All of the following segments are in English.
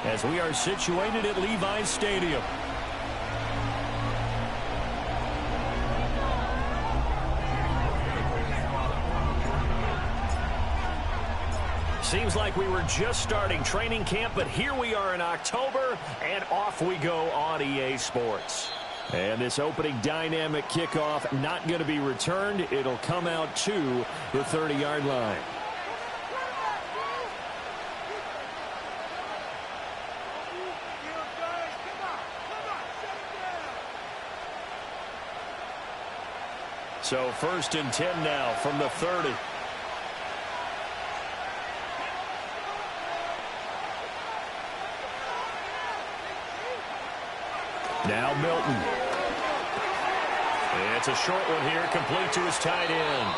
as we are situated at Levi's Stadium. Seems like we were just starting training camp, but here we are in October, and off we go on EA Sports. And this opening dynamic kickoff not going to be returned. It'll come out to the 30-yard line. So 1st and 10 now from the 30. Now Milton. It's a short one here, complete to his tight end.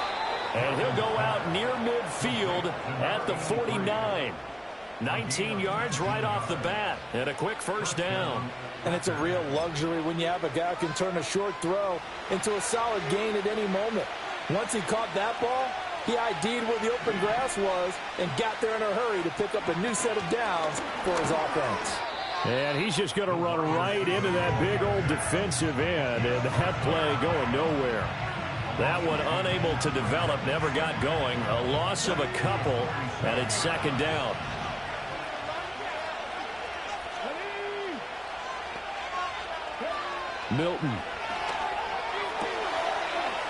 And he'll go out near midfield at the 49. 19 yards right off the bat, and a quick first down. And it's a real luxury when you have a guy who can turn a short throw into a solid gain at any moment. Once he caught that ball, he ID'd where the open grass was and got there in a hurry to pick up a new set of downs for his offense. And he's just going to run right into that big old defensive end, and that play going nowhere. That one unable to develop, never got going. A loss of a couple, and it's 2nd down. Milton.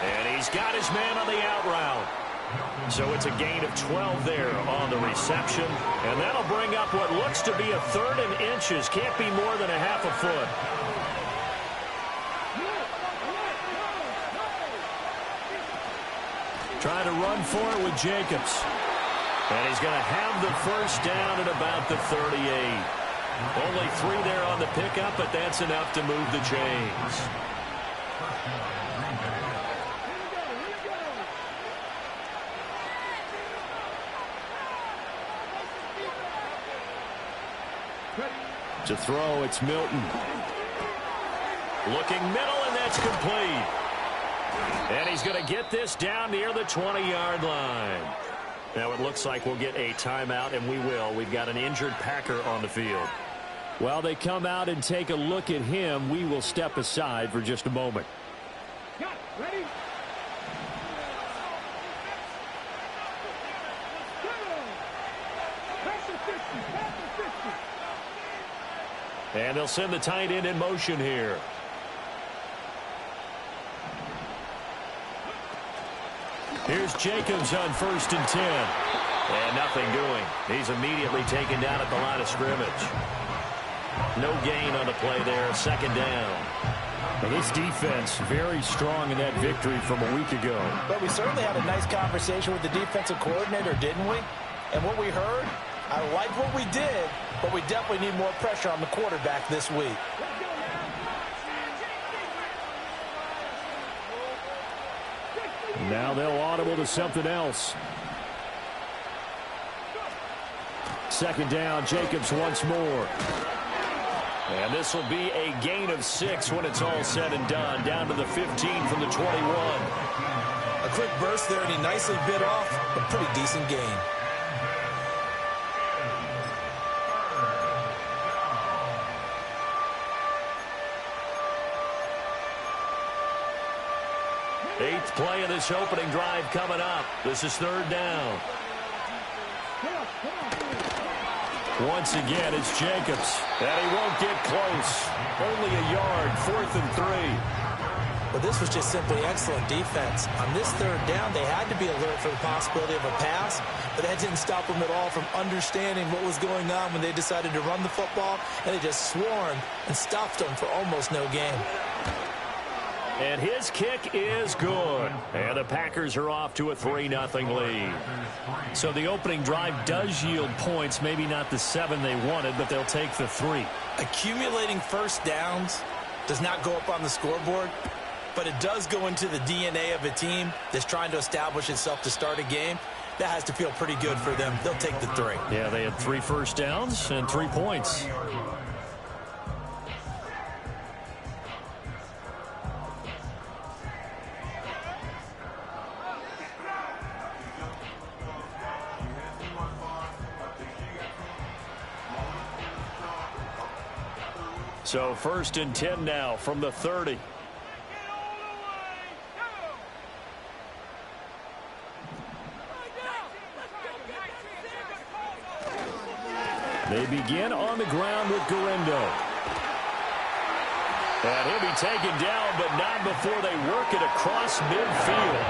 And he's got his man on the out route. So it's a gain of 12 there on the reception. And that'll bring up what looks to be a 3rd and inches. Can't be more than a half a foot. Trying to run for it with Jacobs. And he's going to have the first down at about the 38. Only 3 there on the pickup, but that's enough to move the chains. To throw, it's Milton. Looking middle, and that's complete. And he's going to get this down near the 20-yard line. Now it looks like we'll get a timeout, and we will. We've got an injured Packer on the field. While they come out and take a look at him, we will step aside for just a moment. Ready? And they'll send the tight end in motion here. Here's Jacobs on 1st and 10. And nothing doing. He's immediately taken down at the line of scrimmage. No gain on the play there. 2nd down. Now this defense very strong in that victory from a week ago. But we certainly had a nice conversation with the defensive coordinator, didn't we? And what we heard, I like what we did, but we definitely need more pressure on the quarterback this week. Now they'll audible to something else. 2nd down, Jacobs once more. And this will be a gain of 6 when it's all said and done. Down to the 15 from the 21. A quick burst there, and he nicely bit off a pretty decent gain. Eighth play of this opening drive coming up. This is 3rd down. Once again, it's Jacobs. And he won't get close. Only a yard, 4th and 3. But this was just simply excellent defense. On this 3rd down, they had to be alert for the possibility of a pass, but that didn't stop them at all from understanding what was going on when they decided to run the football, and they just swarmed and stuffed them for almost no gain. And his kick is good. And the Packers are off to a 3-0 lead. So the opening drive does yield points. Maybe not the 7 they wanted, but they'll take the 3. Accumulating first downs does not go up on the scoreboard, but it does go into the DNA of a team that's trying to establish itself to start a game. That has to feel pretty good for them. They'll take the 3. Yeah, they had 3 first downs and 3 points. So 1st and 10 now from the 30. They begin on the ground with Guerendo. And he'll be taken down, but not before they work it across midfield.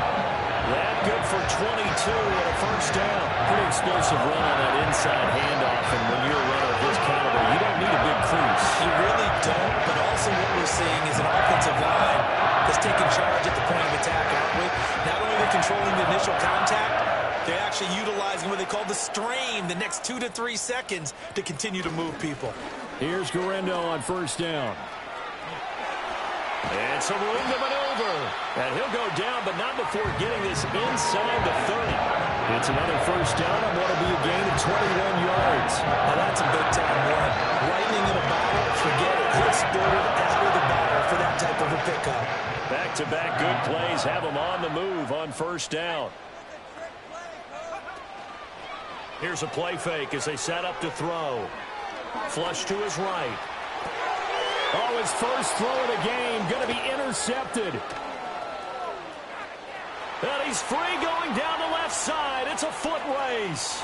That good for 22 and a first down. Pretty explosive run on that inside handoff, and when you're a runner of this caliber, you don't need a big crease. You really don't, but also what we're seeing is an offensive line that's taking charge at the point of attack, aren't we? Not only are they controlling the initial contact, they're actually utilizing what they call the strain, the next 2 to 3 seconds to continue to move people. Here's Guerendo on first down. And some room to maneuver. And he'll go down, but not before getting this inside the 30. It's another first down on what will be a gain of 21 yards. Now that's a big-time run. Lightning in a bottle, forget it. He exploded out of the bottle for that type of a pickup. Back-to-back good plays have him on the move on first down. Here's a play fake as they set up to throw. Flush to his right. Oh, his first throw of the game going to be intercepted. And he's free going down the left side. It's a foot race.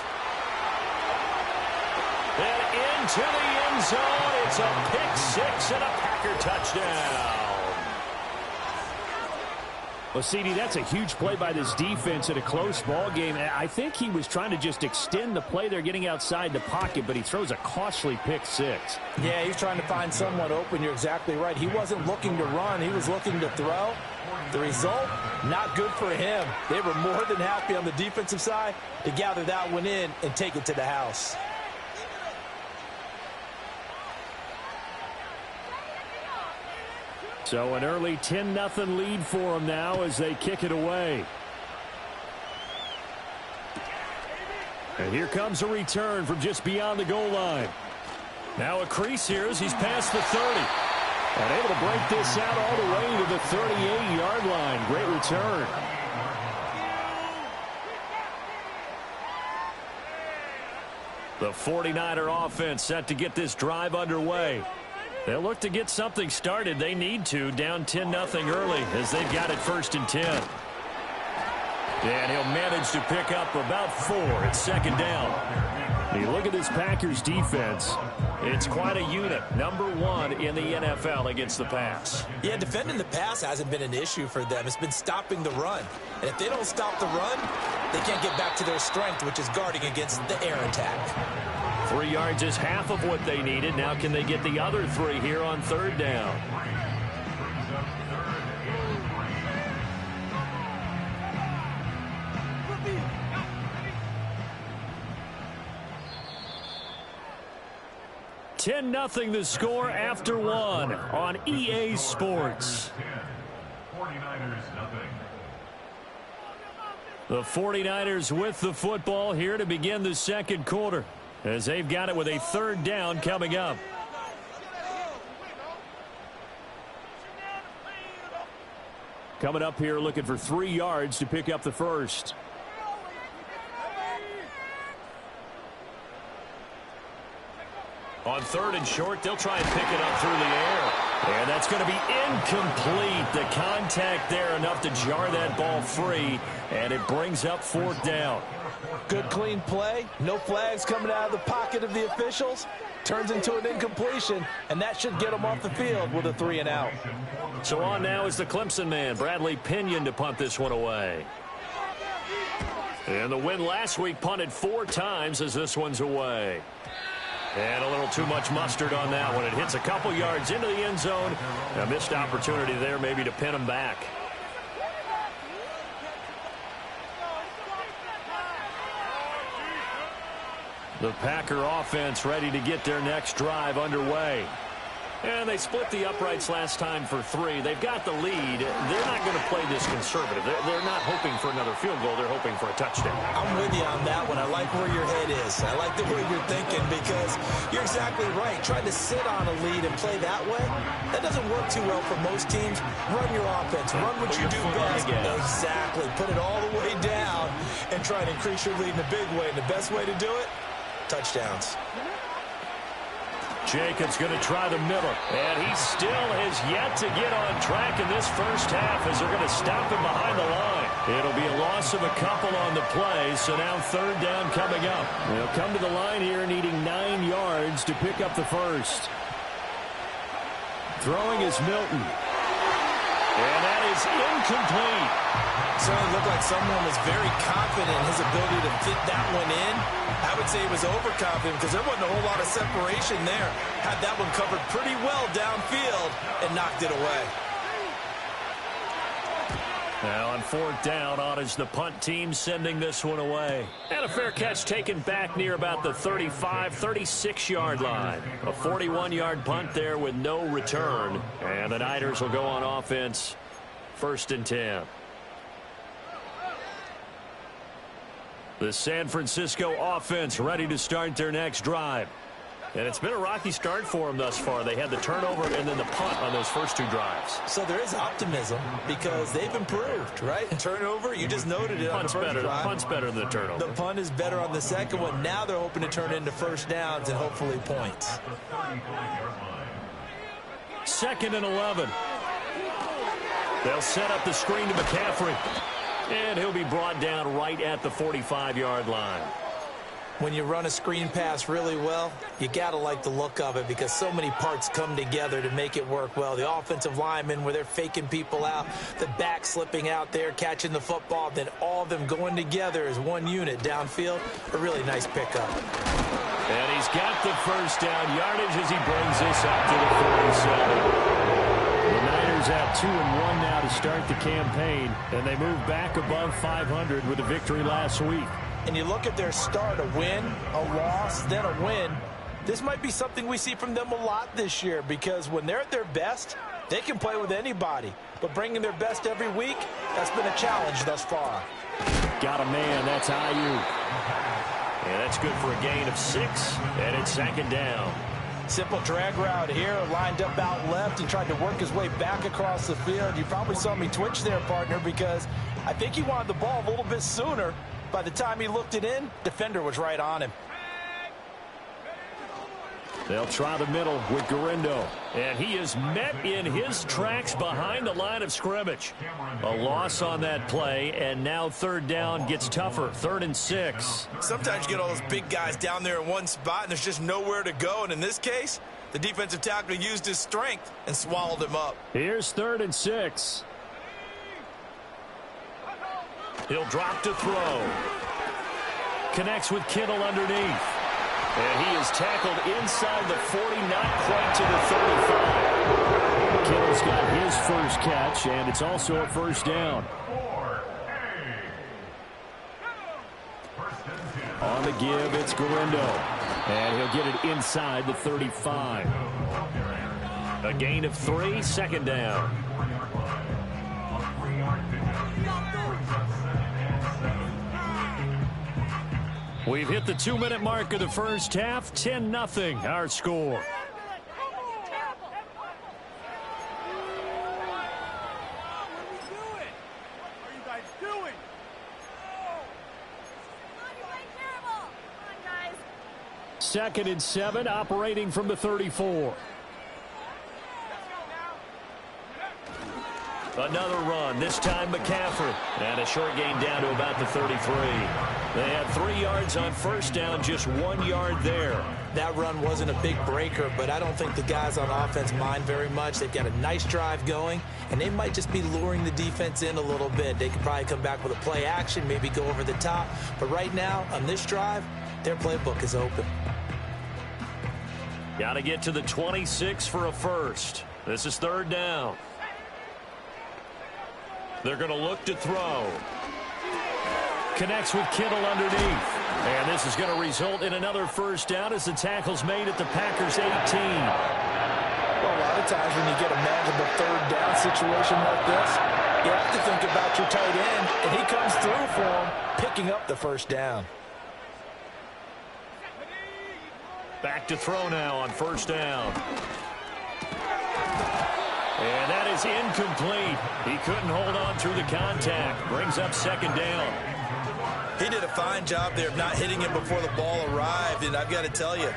And into the end zone. It's a pick six and a Packer touchdown. Well, CD, that's a huge play by this defense in a close ball game. I think he was trying to just extend the play. They're getting outside the pocket, but he throws a costly pick six. Yeah, he's trying to find someone open. You're exactly right. He wasn't looking to run. He was looking to throw. The result, not good for him. They were more than happy on the defensive side to gather that one in and take it to the house. So an early 10-0 lead for them now as they kick it away. And here comes a return from just beyond the goal line. Now a crease here as he's past the 30. And able to break this out all the way to the 38-yard line. Great return. The 49er offense set to get this drive underway. They'll look to get something started. They need to, down 10-0 early as they've got it 1st and 10. And he'll manage to pick up about 4 at 2nd down. You look at this Packers defense. It's quite a unit. Number 1 in the NFL against the pass. Yeah, defending the pass hasn't been an issue for them. It's been stopping the run. And if they don't stop the run, they can't get back to their strength, which is guarding against the air attack. 3 yards is half of what they needed. Now can they get the other 3 here on 3rd down? $10-0 the score after 1 on EA Sports. 49ers nothing. The 49ers with the football here to begin the 2nd quarter, as they've got it with a 3rd down coming up. Coming up here looking for 3 yards to pick up the first. On 3rd and short, they'll try and pick it up through the air. And that's going to be incomplete. The contact there enough to jar that ball free, and it brings up 4th down. Good clean play. No flags coming out of the pocket of the officials. Turns into an incompletion, and that should get them off the field with a 3 and out. So on now is the Clemson man, Bradley Pinion, to punt this one away. And the win last week punted 4 times as this one's away. And a little too much mustard on that one. It hits a couple yards into the end zone. A missed opportunity there maybe to pin him back. The Packer offense ready to get their next drive underway. And they split the uprights last time for 3. They've got the lead. They're not going to play this conservative. They're not hoping for another field goal. They're hoping for a touchdown. I'm with you on that one. I like where your head is. I like the way you're thinking because you're exactly right. Trying to sit on a lead and play that way, that doesn't work too well for most teams. Run your offense. Run what you do best. Exactly. Put it all the way down and try and increase your lead in a big way. And the best way to do it, touchdowns. Jacobs going to try the middle. And he still has yet to get on track in this first half as they're going to stop him behind the line. It'll be a loss of a couple on the play, so now third down coming up. They'll come to the line here needing 9 yards to pick up the first. Throwing is Milton. And that is incomplete. Certainly looked like someone was very confident in his ability to fit that one in. I would say he was overconfident because there wasn't a whole lot of separation there. Had that one covered pretty well downfield and knocked it away. Now on fourth down, on is the punt team sending this one away. And a fair catch taken back near about the 35, 36-yard line. A 41-yard punt there with no return. And the Niners will go on offense, 1st and 10. The San Francisco offense ready to start their next drive. And it's been a rocky start for them thus far. They had the turnover and then the punt on those first 2 drives. So there is optimism because they've improved, right? Turnover, you just noted it on the first drive. Punt's better than the turnover. The punt is better on the second one. Now they're hoping to turn into first downs and hopefully points. 2nd and 11. They'll set up the screen to McCaffrey. And he'll be brought down right at the 45-yard line. When you run a screen pass really well, you got to like the look of it because so many parts come together to make it work well. The offensive linemen where they're faking people out, the back slipping out there, catching the football, then all of them going together as one unit downfield. A really nice pickup. And he's got the first down yardage as he brings this up to the 47. The Niners have 2-1 now to start the campaign, and they move back above 500 with a victory last week. And you look at their start, a win, a loss, then a win. This might be something we see from them a lot this year because when they're at their best, they can play with anybody. But bringing their best every week, that's been a challenge thus far. Got a man, that's Ayuk. And that's good for a gain of 6, and it's 2nd down. Simple drag route here, lined up out left. He tried to work his way back across the field. You probably saw me twitch there, partner, because I think he wanted the ball a little bit sooner. By the time he looked it in, defender was right on him. They'll try the middle with Gurindo. And he is met in his tracks behind the line of scrimmage. A loss on that play, and now third down gets tougher. 3rd and 6. Sometimes you get all those big guys down there in one spot, and there's just nowhere to go. And in this case, the defensive tackle used his strength and swallowed him up. Here's 3rd and 6. He'll drop to throw. Connects with Kittle underneath. And he is tackled inside the 40, not quite to the 35. Kittle's got his first catch, and it's also a first down. On the give, it's Gurindo. And he'll get it inside the 35. A gain of 3, 2nd down. We've hit the 2-minute mark of the first half. 10-0 our score. Second and 7, operating from the 34. Another run, this time McCaffrey. And a short gain down to about the 33. They had 3 yards on first down, just 1 yard there. That run wasn't a big breaker, but I don't think the guys on offense mind very much. They've got a nice drive going, and they might just be luring the defense in a little bit. They could probably come back with a play action, maybe go over the top. But right now, on this drive, their playbook is open. Got to get to the 26 for a first. This is 3rd down. They're going to look to throw. Connects with Kittle underneath. And this is going to result in another first down as the tackle's made at the Packers' 18. Well, a lot of times when you get a manageable 3rd down situation like this, you have to think about your tight end, and he comes through for him, picking up the first down. Back to throw now on first down. And that is incomplete. He couldn't hold on through the contact. Brings up 2nd down. He did a fine job there of not hitting him before the ball arrived, and I've got to tell you,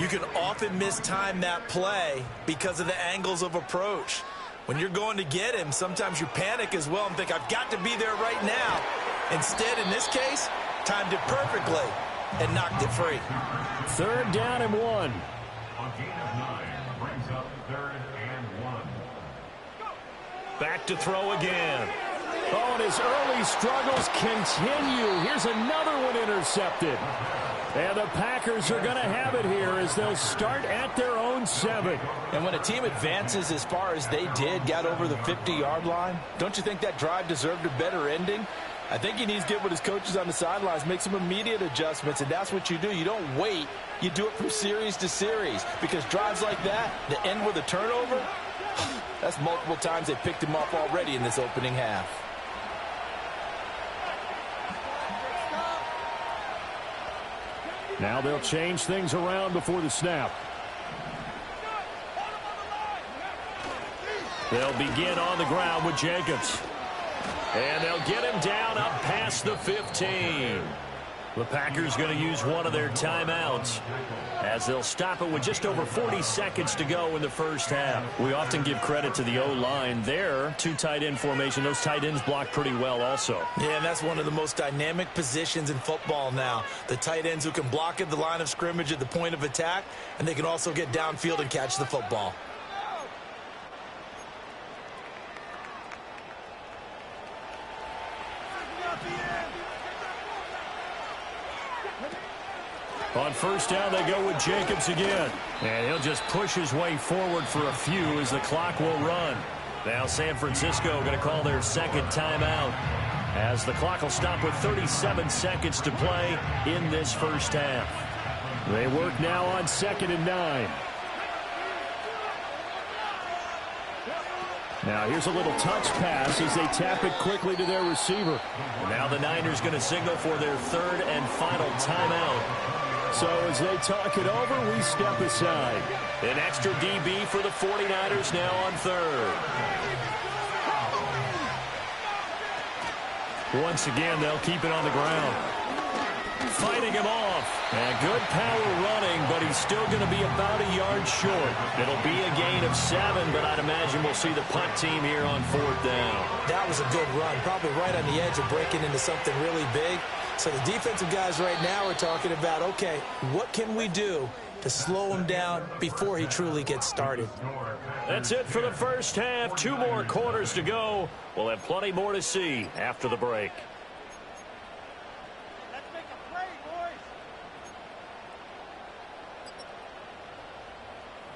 You can often mistime that play because of the angles of approach. When you're going to get him, sometimes you panic as well and think, I've got to be there right now. Instead, in this case, timed it perfectly and knocked it free. 3rd down and 1. A gain of 9 brings up 3rd and 1. Back to throw again. Oh, and his early struggles continue. Here's another one intercepted. And the Packers are going to have it here as they'll start at their own 7. And when a team advances as far as they did, got over the 50-yard line, don't you think that drive deserved a better ending? I think he needs to get with his coaches on the sidelines, make some immediate adjustments, and that's what you do. You don't wait. You do it from series to series, because drives like that, that end with a turnover, that's multiple times they picked him off already in this opening half. Now they'll change things around before the snap. They'll begin on the ground with Jacobs. And they'll get him down up past the 15. The Packers going to use one of their timeouts as they'll stop it with just over 40 seconds to go in the first half. We often give credit to the O-line there. 2 tight end formation. Those tight ends block pretty well also. Yeah, and that's one of the most dynamic positions in football now. The tight ends who can block at the line of scrimmage at the point of attack, and they can also get downfield and catch the football. On first down, they go with Jacobs again. And he'll just push his way forward for a few as the clock will run. Now San Francisco going to call their 2nd timeout as the clock will stop with 37 seconds to play in this first half. They work now on 2nd and 9. Now here's a little touch pass as they tap it quickly to their receiver. Now the Niners going to signal for their 3rd and final timeout. So as they talk it over, we step aside. An extra DB for the 49ers now on 3rd. Once again, they'll keep it on the ground. Fighting him off. And good power running, but he's still going to be about a yard short. It'll be a gain of 7, but I'd imagine we'll see the punt team here on 4th down. That was a good run, probably right on the edge of breaking into something really big. So the defensive guys right now are talking about, okay, what can we do to slow him down before he truly gets started? That's it for the first half. 2 more quarters to go. We'll have plenty more to see after the break. Let's make a play, boys.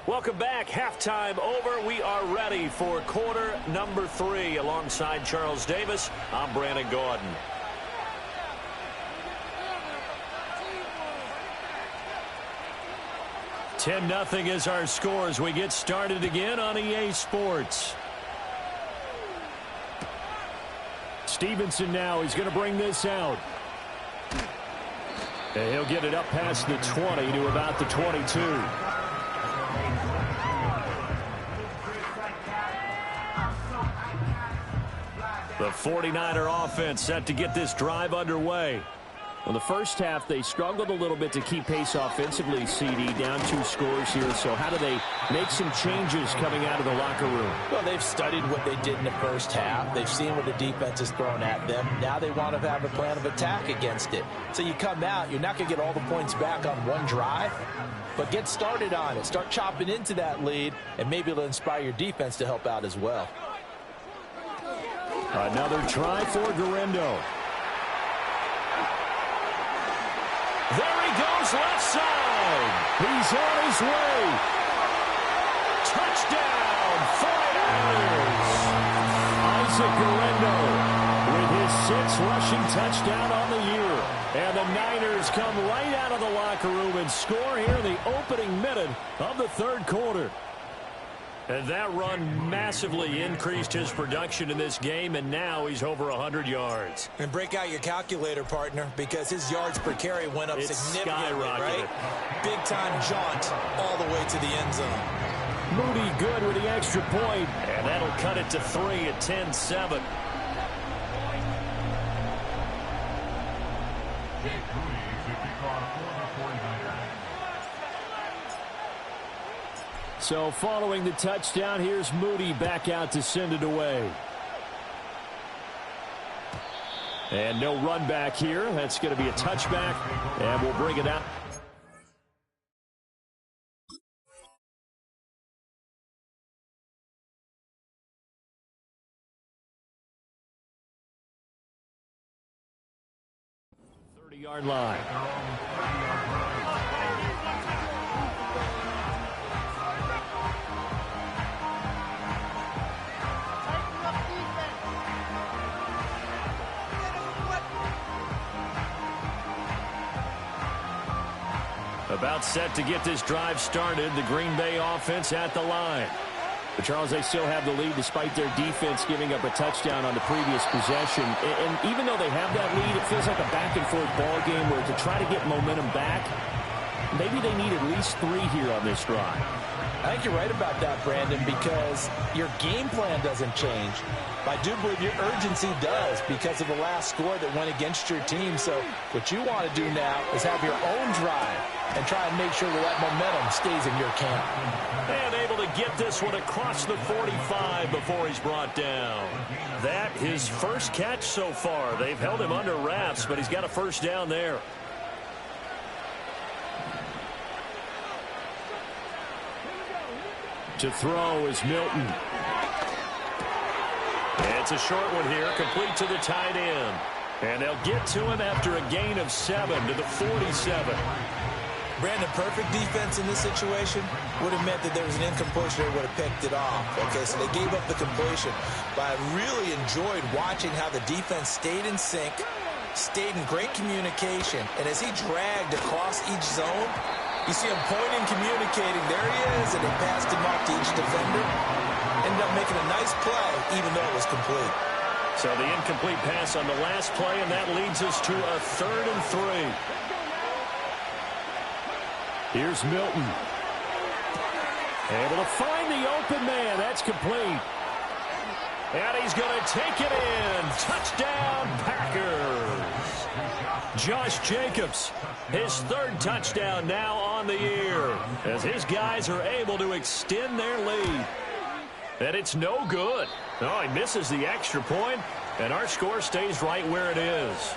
Welcome back. Halftime over. We are ready for quarter number 3. Alongside Charles Davis, I'm Brandon Gaudin. 10-0 is our score as we get started again on EA Sports. Stevenson now, he's going to bring this out. And he'll get it up past the 20 to about the 22. The 49er offense set to get this drive underway. Well, the first half, they struggled a little bit to keep pace offensively, CD, down 2 scores here. So how do they make some changes coming out of the locker room? Well, they've studied what they did in the first half. They've seen what the defense has thrown at them. Now they want to have a plan of attack against it. So you come out, you're not going to get all the points back on one drive, but get started on it. Start chopping into that lead, and maybe it'll inspire your defense to help out as well. Another try for Guerrero. There he goes, left side. He's on his way. Touchdown, 49ers. Isaac Guerrero with his 6th rushing touchdown on the year. And the Niners come right out of the locker room and score here in the opening minute of the 3rd quarter. And that run massively increased his production in this game, and now he's over 100 yards. And break out your calculator, partner, because his yards per carry went up significantly, right? Big-time jaunt all the way to the end zone. Moody good with the extra point. And that'll cut it to 3 at 10-7. Jake Moody is the kickoff for the 49ers. So following the touchdown, here's Moody back out to send it away. And no run back here. That's going to be a touchback, and we'll bring it out. Yard line. About set to get this drive started. The Green Bay offense at the line. But Charles, they still have the lead despite their defense giving up a touchdown on the previous possession. And even though they have that lead, it feels like a back-and-forth ball game where to try to get momentum back, maybe they need at least 3 here on this drive. I think you're right about that, Brandon, because your game plan doesn't change. I do believe your urgency does because of the last score that went against your team. So what you want to do now is have your own drive and try and make sure that momentum stays in your camp. And able to get this one across the 45 before he's brought down. That his first catch so far. They've held him under wraps, but he's got a first down there. To throw is Milton. It's a short one here, complete to the tight end. And they'll get to him after a gain of 7 to the 47. Brandon, perfect defense in this situation would have meant that there was an incompletion. They would have picked it off. Okay, so they gave up the completion. But I really enjoyed watching how the defense stayed in sync, stayed in great communication. And as he dragged across each zone, you see him pointing, communicating. There he is, and they passed him off to each defender. Ended up making a nice play, even though it was complete. So the incomplete pass on the last play, and that leads us to a 3rd and 3. Here's Milton. Able to find the open man. That's complete. And he's going to take it in. Touchdown, Packers. Josh Jacobs, his 3rd touchdown now on the year, as his guys are able to extend their lead. And it's no good. Oh, he misses the extra point, and our score stays right where it is.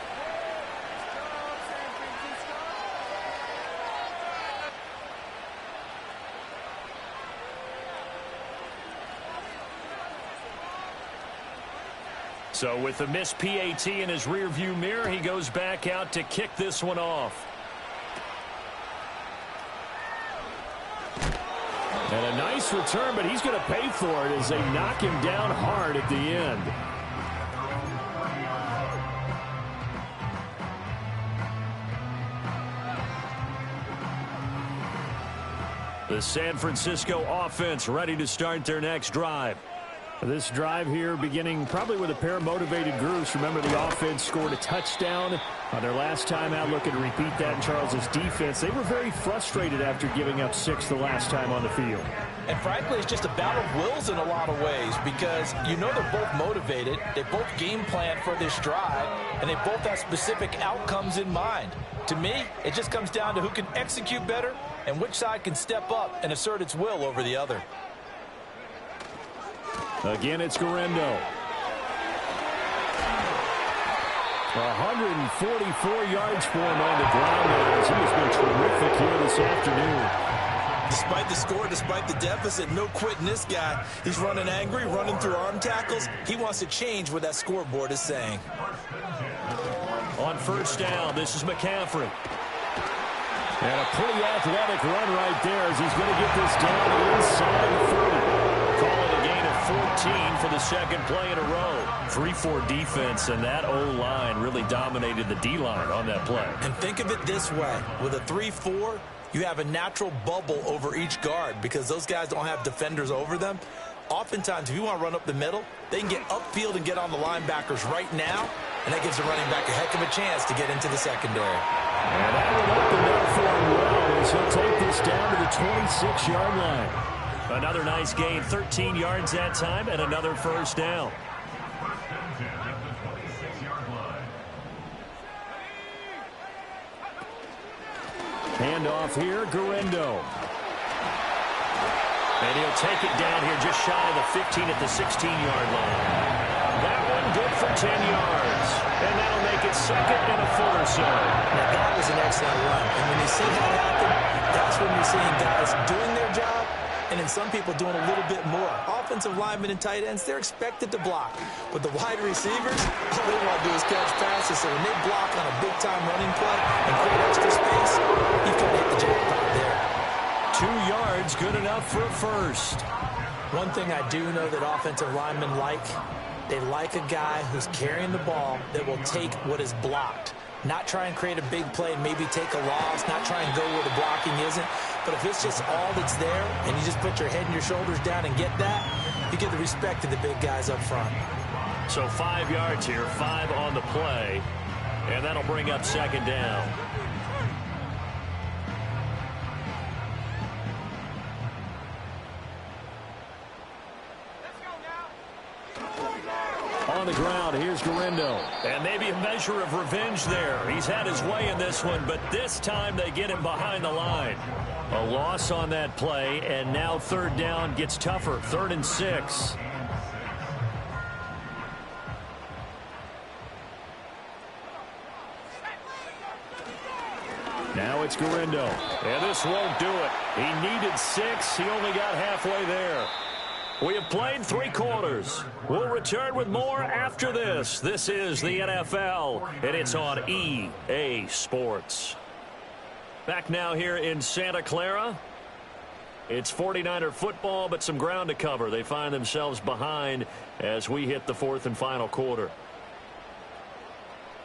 So with the missed PAT in his rearview mirror, he goes back out to kick this one off. And a nice return, but he's going to pay for it as they knock him down hard at the end. The San Francisco offense ready to start their next drive. This drive here beginning probably with a pair of motivated groups. Remember, the offense scored a touchdown on their last time out, looking to repeat that in Charles' defense. They were very frustrated after giving up 6 the last time on the field. And frankly, it's just a battle of wills in a lot of ways because you know they're both motivated. They both game plan for this drive, and they both have specific outcomes in mind. To me, it just comes down to who can execute better and which side can step up and assert its will over the other. Again, it's Guerendo. 144 yards for him on the ground there, as he has been terrific here this afternoon. Despite the score, despite the deficit, no quitting this guy. He's running angry, running through arm tackles. He wants to change what that scoreboard is saying. On 1st down, this is McCaffrey. And a pretty athletic run right there as he's going to get this down inside the 30. Call it a gain of 14 for the 2nd play in a row. 3-4 defense, and that O-line really dominated the D-line on that play. And think of it this way. With a 3-4, you have a natural bubble over each guard because those guys don't have defenders over them. Oftentimes, if you want to run up the middle, they can get upfield and get on the linebackers right now, and that gives the running back a heck of a chance to get into the secondary. And that one opened up for him well as he'll take this down to the 26-yard line. Another nice gain, 13 yards that time, and another 1st down. Handoff here, Guerendo. And he'll take it down here just shy of the 15 at the 16-yard line. That one good for 10 yards. And that'll make it second and a foot or so. Now, that was an excellent run. And when you see that happen, that's when you're seeing guys doing their job and then some people doing a little bit more. Offensive linemen and tight ends, they're expected to block. But the wide receivers, all they want to do is catch passes. So when they block on a big-time running play and create extra space, you've got to hit the jackpot there. 2 yards, good enough for a first. One thing I do know that offensive linemen like, they like a guy who's carrying the ball that will take what is blocked. Not try and create a big play and maybe take a loss, not try and go where the blocking isn't. But if it's just all that's there and you just put your head and your shoulders down and get that, you get the respect of the big guys up front. So 5 yards here, 5 on the play, and that'll bring up second down. On the ground, here's Guerendo. And maybe a measure of revenge there. He's had his way in this one, but this time they get him behind the line. A loss on that play, and now third down gets tougher. 3rd and 6. Now it's Guerendo. And this won't do it. He needed 6. He only got halfway there. We have played 3 quarters. We'll return with more after this. This is the NFL, and it's on EA Sports. Back now here in Santa Clara. It's 49er football, but some ground to cover. They find themselves behind as we hit the 4th and final quarter.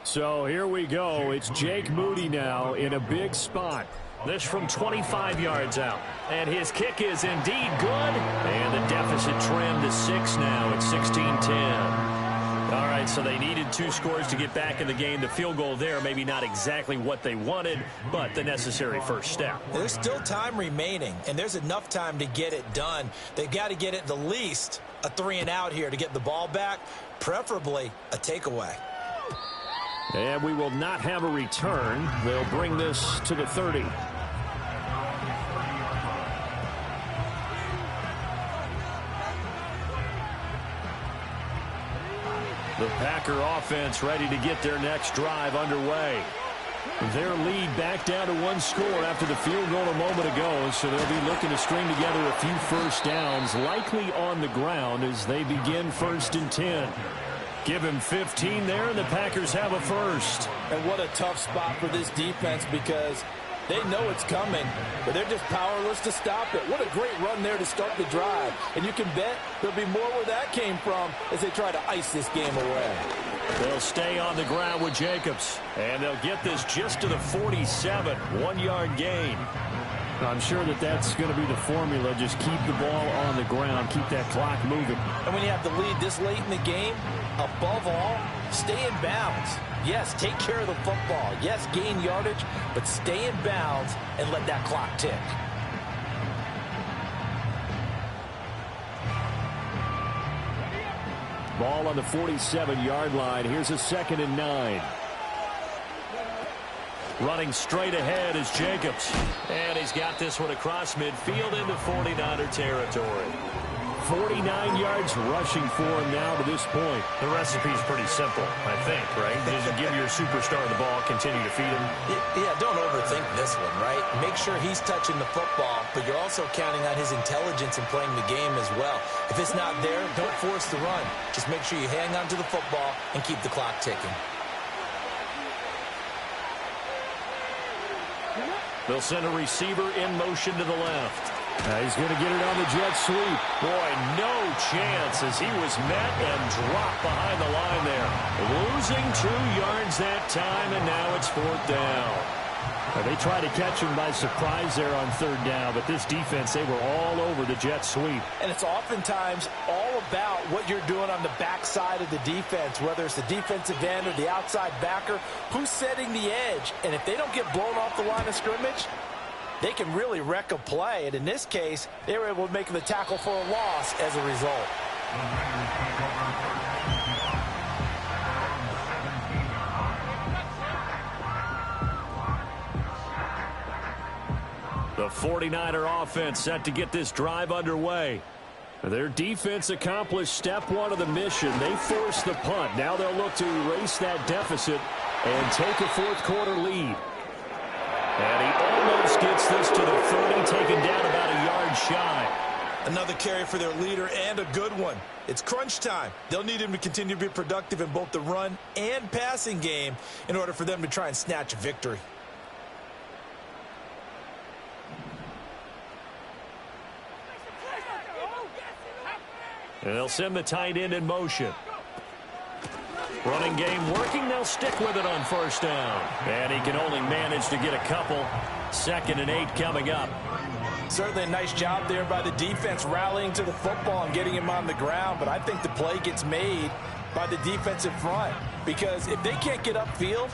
So here we go. It's Jake Moody now in a big spot. This from 25 yards out. And his kick is indeed good. And the deficit trimmed to 6 now at 16-10. All right, so they needed 2 scores to get back in the game. The field goal there, maybe not exactly what they wanted, but the necessary first step. There's still time remaining, and there's enough time to get it done. They've got to get it the least a 3 and out here to get the ball back, preferably a takeaway. And we will not have a return. They'll bring this to the 30. The Packer offense ready to get their next drive underway. Their lead back down to 1 score after the field goal a moment ago, so they'll be looking to string together a few first downs, likely on the ground as they begin 1st and 10. Give him 15 there, and the Packers have a first. And what a tough spot for this defense because they know it's coming, but they're just powerless to stop it. What a great run there to start the drive. And you can bet there'll be more where that came from as they try to ice this game away. They'll stay on the ground with Jacobs, and they'll get this just to the 47, 1-yard gain. I'm sure that that's going to be the formula. Just keep the ball on the ground, keep that clock moving. And when you have the lead this late in the game, above all, stay in bounds. Yes, take care of the football. Yes, gain yardage, but stay in bounds and let that clock tick. Ball on the 47-yard line. Here's a 2nd and 9. Running straight ahead is Jacobs. And he's got this one across midfield into 49er territory. 49 yards rushing for him now to this point. The recipe's pretty simple, I think, right? Just give your superstar the ball, continue to feed him. Yeah, don't overthink this one, right? Make sure he's touching the football, but you're also counting on his intelligence in playing the game as well. If it's not there, don't force the run. Just make sure you hang on to the football and keep the clock ticking. They'll send a receiver in motion to the left. He's going to get it on the jet sweep. Boy, no chance as he was met and dropped behind the line there. Losing 2 yards that time, and now it's 4th down. They tried to catch him by surprise there on 3rd down, but this defense, they were all over the jet sweep. And it's oftentimes all about what you're doing on the backside of the defense, whether it's the defensive end or the outside backer, who's setting the edge. And if they don't get blown off the line of scrimmage, they can really wreck a play. And in this case, they were able to make the tackle for a loss as a result. The The 49er offense set to get this drive underway. Their defense accomplished step one of the mission. They forced the punt. Now they'll look to erase that deficit and take a fourth-quarter lead. And he almost gets this to the 30, taken down about a yard shy. Another carry for their leader, and a good one. It's crunch time. They'll need him to continue to be productive in both the run and passing game in order for them to try and snatch a victory. And they'll send the tight end in motion. Running game working. They'll stick with it on first down. And he can only manage to get a couple. 2nd and 8 coming up. Certainly a nice job there by the defense rallying to the football and getting him on the ground. But I think the play gets made by the defensive front. Because if they can't get upfield,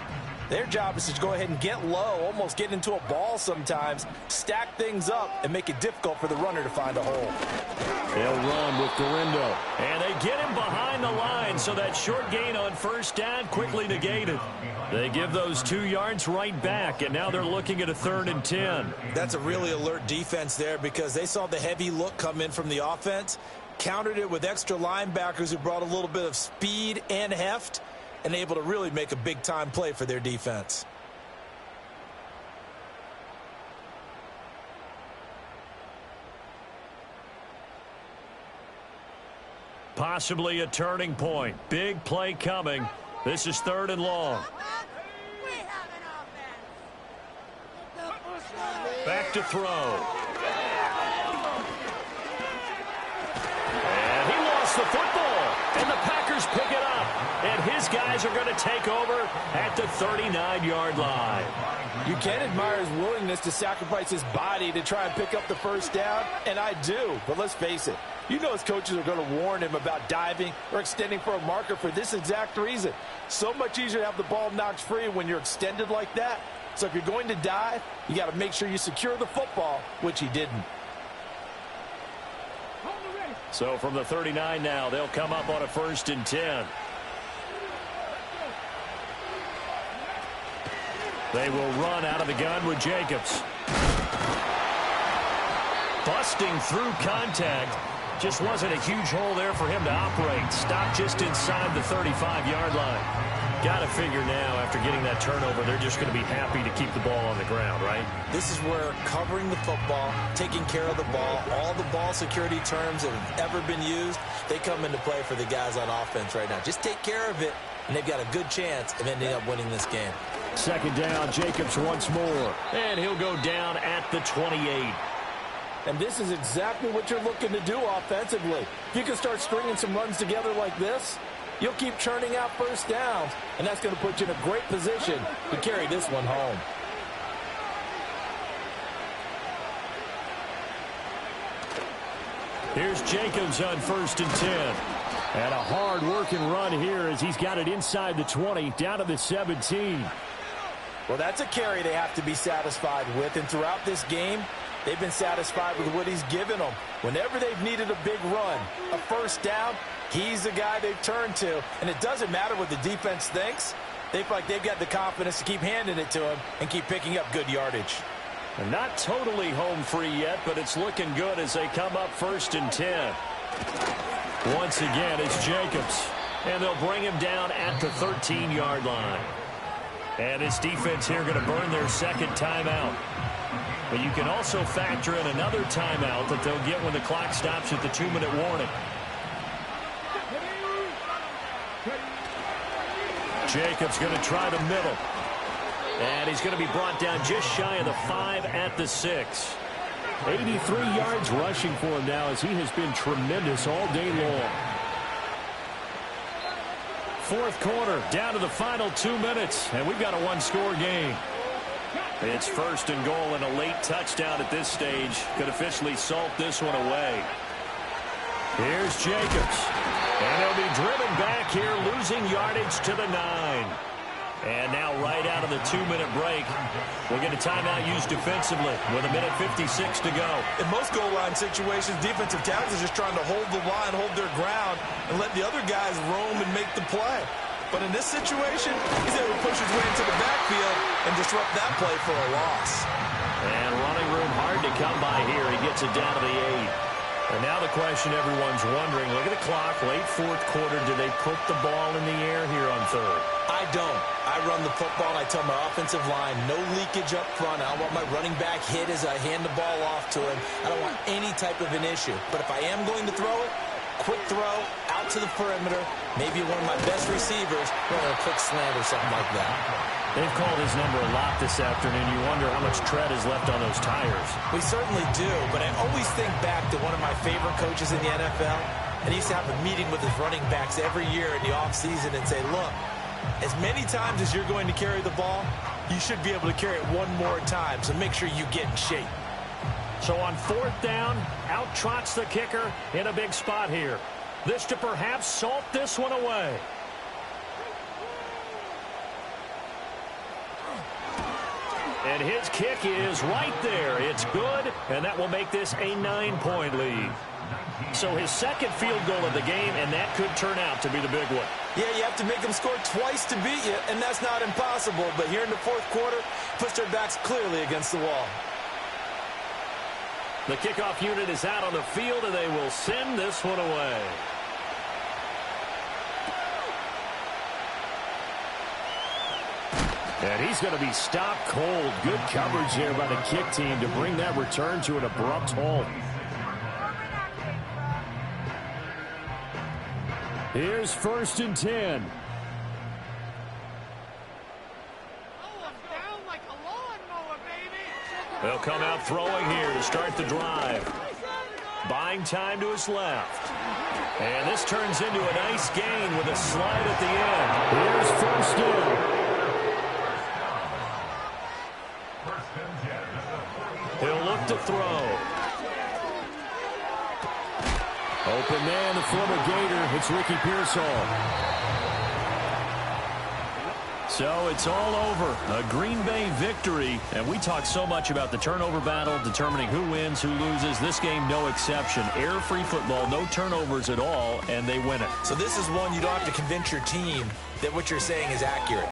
their job is to go ahead and get low, almost get into a ball sometimes, stack things up, and make it difficult for the runner to find a hole. They'll run with Galindo. And they get him behind the line, so that short gain on first down quickly negated. They give those 2 yards right back, and now they're looking at a 3rd and 10. That's a really alert defense there because they saw the heavy look come in from the offense, countered it with extra linebackers who brought a little bit of speed and heft, and able to really make a big-time play for their defense. Possibly a turning point. Big play coming. This is 3rd and long. Back to throw. And he lost the football. And the Packers pick it up. And his guys are going to take over at the 39-yard line. You can admire his willingness to sacrifice his body to try and pick up the first down, and I do. But let's face it, you know his coaches are going to warn him about diving or extending for a marker for this exact reason. So much easier to have the ball knocked free when you're extended like that. So if you're going to dive, you got to make sure you secure the football, which he didn't. So from the 39 now, they'll come up on a 1st and 10. They will run out of the gun with Jacobs. Busting through contact. Just wasn't a huge hole there for him to operate. Stopped just inside the 35-yard line. Got to figure now, after getting that turnover, they're just going to be happy to keep the ball on the ground, right? This is where covering the football, taking care of the ball, all the ball security terms that have ever been used, they come into play for the guys on offense right now. Just take care of it, and they've got a good chance of ending up winning this game. 2nd down, Jacobs once more. And he'll go down at the 28. And this is exactly what you're looking to do offensively. If you can start stringing some runs together like this, you'll keep churning out first downs, and that's going to put you in a great position to carry this one home. Here's Jacobs on 1st and 10. And a hard-working run here as he's got it inside the 20, down to the 17. Well, that's a carry they have to be satisfied with, and throughout this game, they've been satisfied with what he's given them. Whenever they've needed a big run, a first down, he's the guy they've turned to. And it doesn't matter what the defense thinks. They feel like they've got the confidence to keep handing it to him and keep picking up good yardage. And not totally home free yet, but it's looking good as they come up 1st and 10. Once again, it's Jacobs. And they'll bring him down at the 13-yard line. And this defense here going to burn their 2nd timeout. But you can also factor in another timeout that they'll get when the clock stops at the 2-minute warning. Jacobs going to try the middle. And he's going to be brought down just shy of the 5 at the 6. 83 yards rushing for him now as he has been tremendous all day long. 4th quarter, down to the final 2 minutes, and we've got a one-score game. It's 1st and goal, and a late touchdown at this stage could officially salt this one away. Here's Jacobs. And he'll be driven back here, losing yardage to the 9. And now right out of the 2-minute break, we'll get a timeout used defensively with 1:56 to go. In most goal line situations, defensive tackles are just trying to hold the line, hold their ground, and let the other guys roam and make the play. But in this situation, he's able to push his way into the backfield and disrupt that play for a loss. And running room hard to to come by here. He gets it down to the 8. And now the question everyone's wondering, look at the clock, late fourth quarter, do they put the ball in the air here on third? I don't. I run the football, and I tell my offensive line, no leakage up front. I don't want my running back hit as I hand the ball off to him. I don't want any type of an issue. But if I am going to throw it, quick throw, out to the perimeter, maybe one of my best receivers, running a quick slant or something like that. They've called his number a lot this afternoon. You wonder how much tread is left on those tires. We certainly do, but I always think back to one of my favorite coaches in the NFL, and he used to have a meeting with his running backs every year in the offseason and say, look, as many times as you're going to carry the ball, you should be able to carry it one more time, so make sure you get in shape. So on fourth down, out trots the kicker in a big spot here. This to perhaps salt this one away. And his kick is right there. It's good, and that will make this a 9-point lead. So his second field goal of the game, and that could turn out to be the big one. Yeah, you have to make them score twice to beat you, and that's not impossible. But here in the fourth quarter, push their backs clearly against the wall. The kickoff unit is out on the field, and they will send this one away. And he's going to be stopped cold. Good coverage there by the kick team to bring that return to an abrupt halt. Here's 1st and 10. They'll come out throwing here to start the drive. Buying time to his left. And this turns into a nice gain with a slide at the end. Here's 1st down. He'll look to throw. Open man, the former Gator. It's Ricky Pearsall. So it's all over. A Green Bay victory. And we talk so much about the turnover battle, determining who wins, who loses. This game, no exception. Error-free football, no turnovers at all, and they win it. So this is one you don't have to convince your team that what you're saying is accurate.